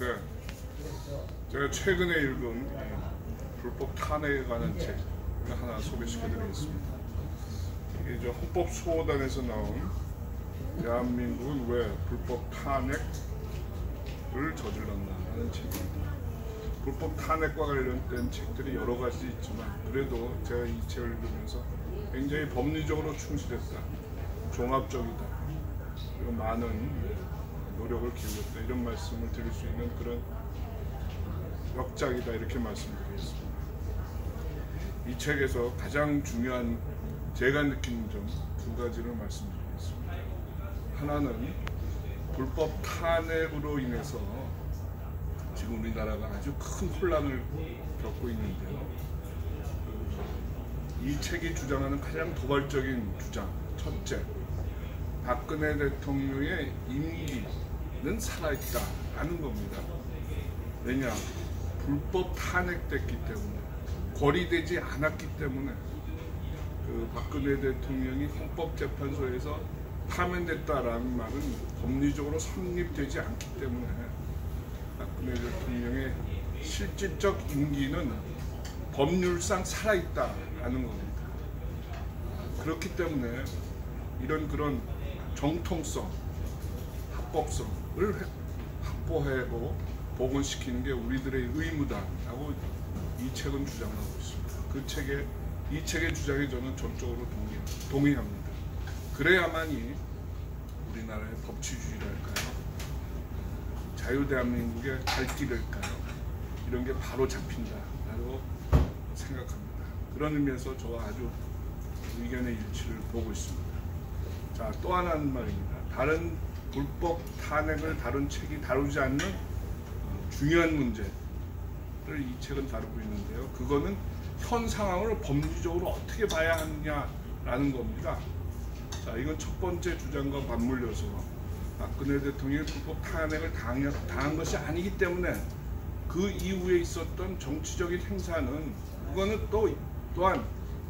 네, 제가 최근에 읽은 불법 탄핵에 관한 책을 하나 소개시켜드리겠습니다. 이게 저 헌법수호단에서 나온 대한민국은 왜 불법 탄핵을 저질렀나 하는 책입니다. 불법 탄핵과 관련된 책들이 여러 가지 있지만 그래도 제가 이 책을 읽으면서 굉장히 법리적으로 충실했다, 종합적이다, 그리고 많은 노력을 기울였다, 이런 말씀을 드릴 수 있는 그런 역작이다, 이렇게 말씀드리겠습니다. 이 책에서 가장 중요한 제가 느끼는 점 두 가지를 말씀드리겠습니다. 하나는 불법 탄핵으로 인해서 지금 우리나라가 아주 큰 혼란을 겪고 있는데요. 이 책이 주장하는 가장 도발적인 주장, 첫째, 박근혜 대통령의 임기는 살아있다라는 겁니다. 왜냐? 불법 탄핵됐기 때문에, 거리되지 않았기 때문에, 그 박근혜 대통령이 헌법재판소에서 파면됐다라는 말은 법리적으로 성립되지 않기 때문에 박근혜 대통령의 실질적 임기는 법률상 살아있다라는 겁니다. 그렇기 때문에 이런 그런 정통성, 합법성을 확보하고 복원시키는 게 우리들의 의무다라고 이 책은 주장하고 있습니다. 이 책의 주장에 저는 전적으로 동의합니다. 그래야만이 우리나라의 법치주의랄까요, 자유대한민국의 갈 길일까요, 이런 게 바로 잡힌다라고 생각합니다. 그런 의미에서 저와 아주 의견의 일치를 보고 있습니다. 자, 또 하나는 말입니다. 다른 불법 탄핵을 다룬 책이 다루지 않는 중요한 문제를 이 책은 다루고 있는데요. 그거는 현 상황을 법리적으로 어떻게 봐야 하느냐라는 겁니다. 자, 이건 첫 번째 주장과 맞물려서 박근혜 대통령이 불법 탄핵을 당한 것이 아니기 때문에 그 이후에 있었던 정치적인 행사는 그거는 또한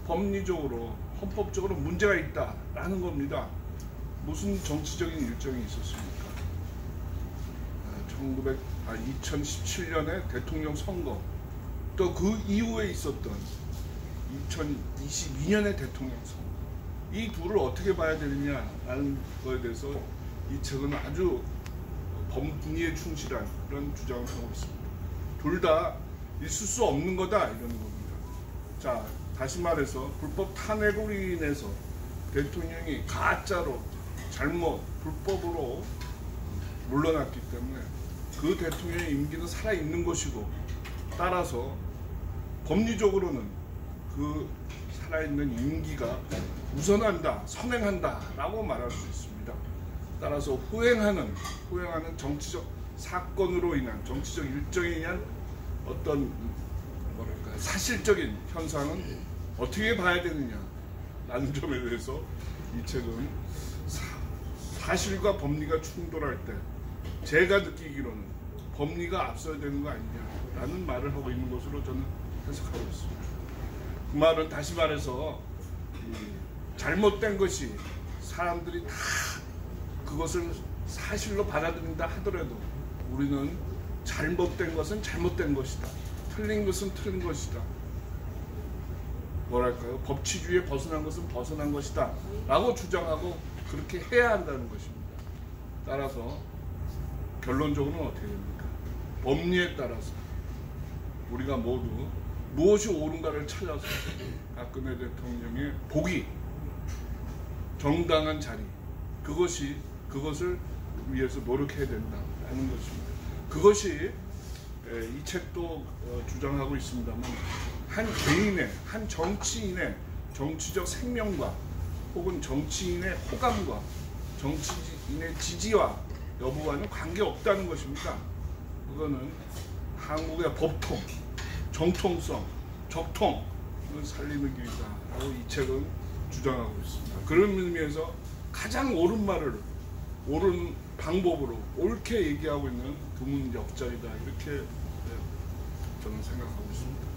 법리적으로, 헌법적으로 문제가 있다라는 겁니다. 무슨 정치적인 일정이 있었습니까? 2017년에 대통령 선거, 또 그 이후에 있었던 2022년의 대통령 선거, 이 둘을 어떻게 봐야 되느냐라는 것에 대해서 이 책은 아주 법리에 충실한 그런 주장을 하고 있습니다. 둘 다 있을 수 없는 거다, 이런 겁니다. 자, 다시 말해서 불법 탄핵으로 인해서 대통령이 가짜로 불법으로 물러났기 때문에 그 대통령의 임기는 살아있는 것이고, 따라서 법리적으로는 그 살아있는 임기가 우선한다, 선행한다 라고 말할 수 있습니다. 따라서 후행하는 정치적 사건으로 인한, 정치적 일정에 의한 어떤 사실적인 현상은 어떻게 봐야 되느냐라는 점에 대해서 이 책은 사실과 법리가 충돌할 때 제가 느끼기로는 법리가 앞서야 되는 거 아니냐라는 말을 하고 있는 것으로 저는 해석하고 있습니다. 그 말은 다시 말해서 잘못된 것이 사람들이 다 그것을 사실로 받아들인다 하더라도 우리는 잘못된 것은 잘못된 것이다, 틀린 것은 틀린 것이다, 뭐랄까요, 법치주의에 벗어난 것은 벗어난 것이다 라고 주장하고 그렇게 해야 한다는 것입니다. 따라서 결론적으로는 어떻게 됩니까? 법리에 따라서 우리가 모두 무엇이 옳은가를 찾아서 박근혜 대통령의 복위, 정당한 자리, 그것을 위해서 노력해야 된다는 것입니다. 그것이 이 책도 주장하고 있습니다만, 한 개인의, 한 정치인의 정치적 생명과 혹은 정치인의 호감과 정치인의 지지와 여부와는 관계없다는 것입니다. 그거는 한국의 법통, 정통성, 적통을 살리는 길이다라고 이 책은 주장하고 있습니다. 그런 의미에서 가장 옳은 말을 옳은 방법으로 옳게 얘기하고 있는 드문 역작이다, 이렇게 저는 생각하고 있습니다.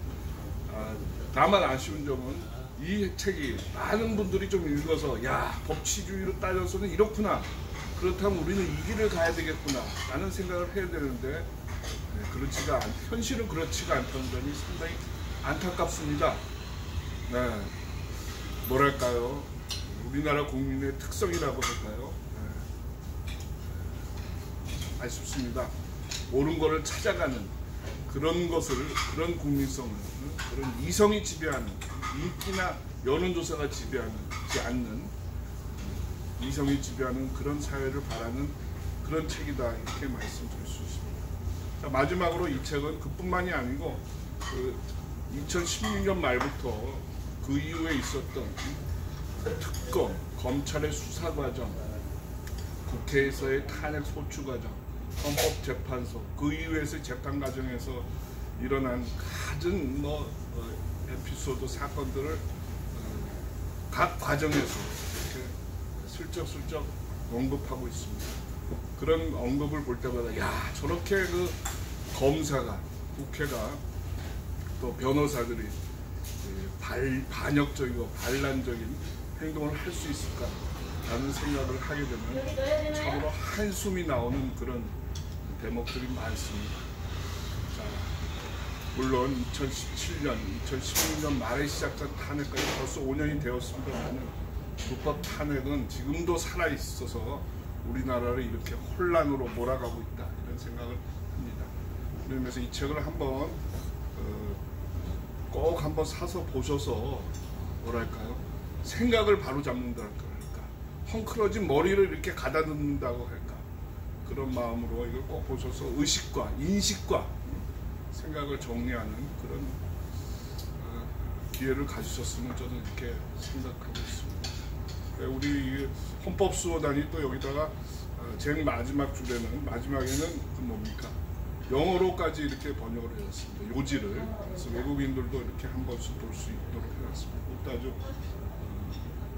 다만 아쉬운 점은 이 책이 많은 분들이 좀 읽어서, 야, 법치주의로 따져서는 이렇구나, 그렇다면 우리는 이 길을 가야 되겠구나 라는 생각을 해야 되는데, 현실은 그렇지가 않다는 점이 상당히 안타깝습니다. 네, 뭐랄까요, 우리나라 국민의 특성이라고 할까요? 아쉽습니다. 옳은 거를 찾아가는 그런 그런 국민성을, 그런 이성이 지배하는, 인기나 여론조사가 지배하지 않는, 이성이 지배하는 그런 사회를 바라는 그런 책이다, 이렇게 말씀드릴 수 있습니다. 자, 마지막으로 이 책은 그뿐만이 아니고 2016년 말부터 그 이후에 있었던 특검, 검찰의 수사 과정, 국회에서의 탄핵 소추 과정, 헌법재판소, 그 이후에서의 재판 과정에서 일어난 갖은 에피소드, 사건들을 각 과정에서 이렇게 슬쩍슬쩍 언급하고 있습니다. 그런 언급을 볼 때마다 야, 저렇게 그 검사가, 국회가, 또 변호사들이 반역적이고 반란적인 행동을 할 수 있을까라는 생각을 하게 되면 참으로 한숨이 나오는 그런 대목들이 많습니다. 자, 물론 2017년, 2016년 말에 시작된 탄핵까지 벌써 5년이 되었습니다만 불법 탄핵은 지금도 살아있어서 우리나라를 이렇게 혼란으로 몰아가고 있다, 이런 생각을 합니다. 그러면서 이 책을 꼭 한번 사서 보셔서 뭐랄까요, 생각을 바로 잡는다고 할까, 헝클어진 머리를 이렇게 가다듬는다고 할까, 그런 마음으로 이걸 꼭 보셔서 의식과 인식과 생각을 정리하는 그런 기회를 가지셨으면 저는 이렇게 생각하고 있습니다. 우리 헌법수호단이 또 여기다가 제일 마지막에는 그 뭡니까, 영어로까지 이렇게 번역을 해놨습니다. 요지를. 그래서 외국인들도 이렇게 한 번씩 볼 수 있도록 해놨습니다. 그것도 아주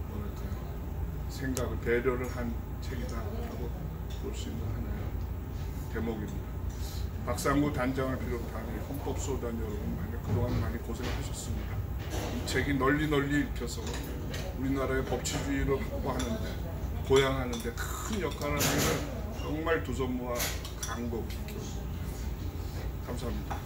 뭐랄까요, 생각을, 배려를 한 책이다라고 볼 수 있는 하나의 대목입니다. 박상구 단장을 비롯한 헌법수호단 여러분, 그동안 많이 고생하셨습니다. 이 책이 널리 읽혀서 우리나라의 법치주의를 확보하는데, 보양하는데 큰 역할을 하는 정말 두선모와 강곡, 감사합니다.